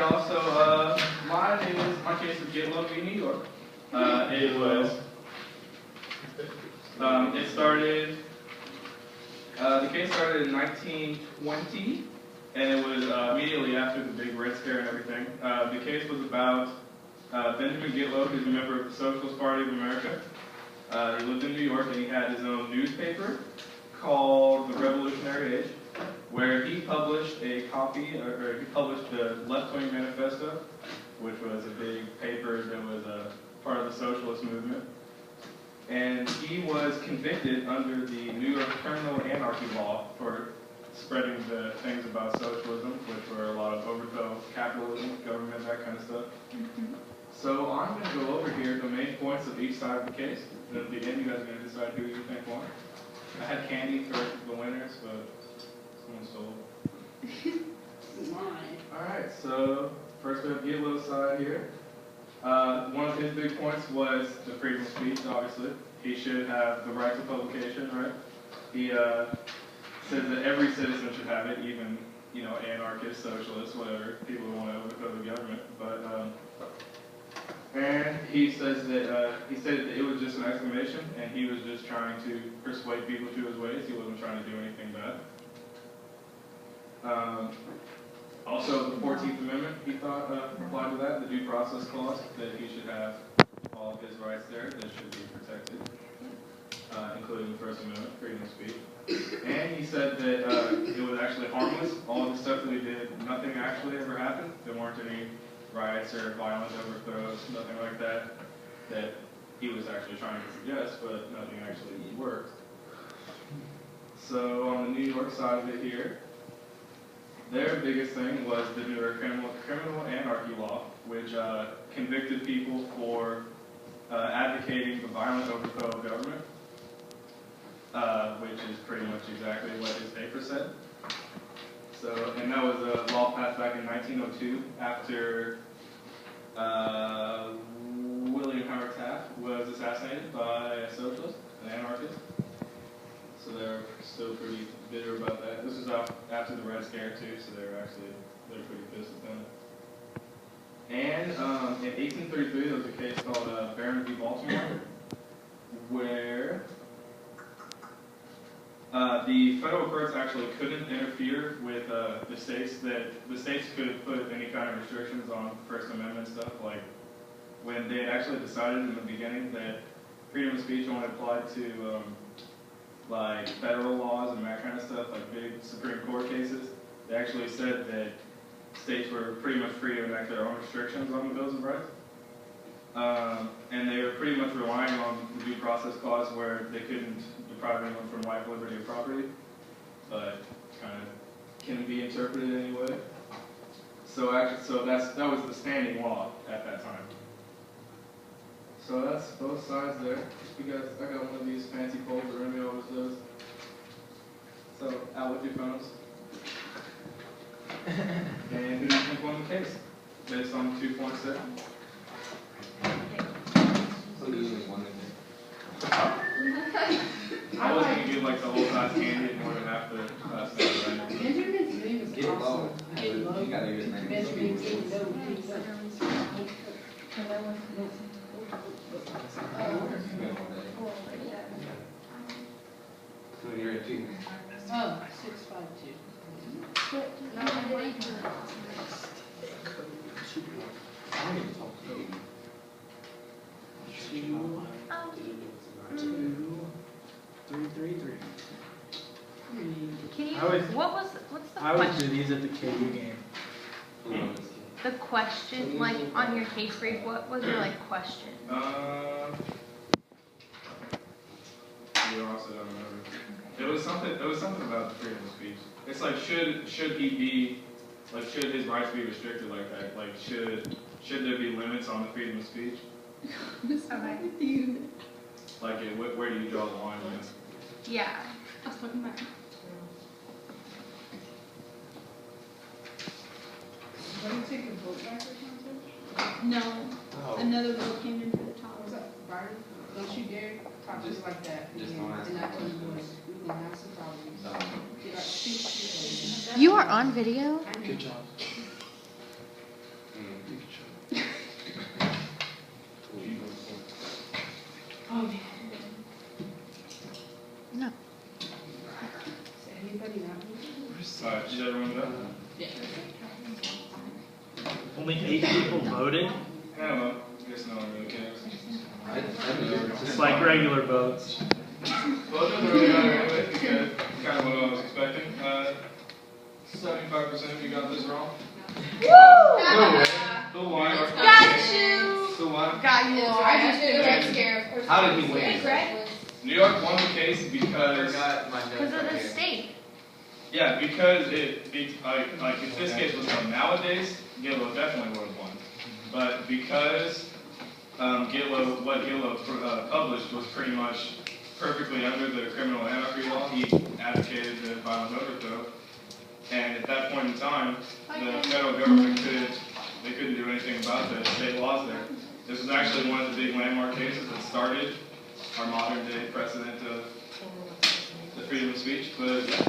y'all. So, my case is Gitlow v. New York. The case started in 1920, and it was immediately after the big Red Scare and everything. The case was about Benjamin Gitlow, who's a member of the Socialist Party of America. He lived in New York, and he had his own newspaper called The Revolutionary Age, where he published a copy, or he published the Left-Wing Manifesto, which was a big paper that was a part of the socialist movement. And he was convicted under the New York criminal anarchy law for spreading the things about socialism, which were a lot of overthrow, capitalism, government, that kind of stuff. Mm-hmm. So I'm going to go over here the main points of each side of the case. And at the end, you guys are going to decide who you think won. I had candy for the winners, but someone stole it. Alright, so first we have Gitlow's side here. One of his big points was the freedom of speech, obviously. He should have the right to publication, right? He says that every citizen should have it, even, anarchists, socialists, whatever, people who want to overthrow the government. But, and he says that, he said that it was just an exclamation, and he was just trying to persuade people to his ways. He wasn't trying to do anything bad. Also, the 14th Amendment, he thought, applied to that, the due process clause, that he should have all of his rights there that should be protected, including the First Amendment, freedom of speech. And he said that it was actually harmless. All of the stuff that he did, nothing actually ever happened. There weren't any riots or violent overthrows, nothing like that, that he was actually trying to suggest, but nothing actually worked. So on the New York side of it here, their biggest thing was the New York criminal anarchy law, which convicted people for advocating the violent overthrow of government, which is pretty much exactly what his paper said. So, and that was a law passed back in 1902 after William Howard Taft was assassinated by a socialist, an anarchist. So they're still pretty bitter about that. This was after the Red Scare too, so they're pretty pissed at them. And in 1833, there was a case called Barron v. Baltimore, where the federal courts actually couldn't interfere with the states. That the states could put any kind of restrictions on First Amendment stuff, like when they actually decided in the beginning that freedom of speech only applied to like federal laws and that kind of stuff, like big Supreme Court cases. They actually said that states were pretty much free to enact their own restrictions on the Bills of Rights. And they were pretty much relying on the due process clause where they couldn't deprive anyone from life, liberty, or property, but kind of can be interpreted anyway. So actually, that was the standing law at that time. So that's both sides there. You guys, I got one of these fancy polls that Remy always does. So, out with your phones. And who do you think won the case? Based on 2 points there. Who usually won the case? I was going to give like the whole class candy and more than half the class thing, right? Benjamin's name is Gitlow. Gitlow. You gotta use his name. Benjamin Gitlow. So you're at 2. Oh, 652. I don't even talk to you. 2, 3, 3, 3. Can you, what's the I would do question? these at the KU game. The question, like, on your case brief, what was your, like, question? You also don't remember. It was something about the freedom of speech. It's like, should his rights be restricted like that? Like, should there be limits on the freedom of speech? Okay. Like, where do you draw the line? Yeah. I was looking back. What do you take the vote back or something? No, Oh. another vote came into the top. What's up, Byron? Don't you dare talk just like that. Just again. don't ask And I told you questions. we're gonna have some problems. Get up, speak. You are on video? I know. Good job. Only 8 people voted? I don't know. I guess no one really cares. It's like regular votes. Well, it doesn't really matter anyway, because kind of what I was expecting. 75% of you got this wrong. No way. The one. Got you. The one. Got you. I just did Red Scare. How did he win? New York won the case because. Because of the state. Yeah, because like if this case was done nowadays, Gitlow definitely would have won. But because what Gitlow published was pretty much perfectly under the criminal anarchy law, he advocated the violent overthrow. And at that point in time, the federal government couldn't do anything about the state laws there. This was actually one of the big landmark cases that started our modern day precedent of the freedom of speech. But yeah.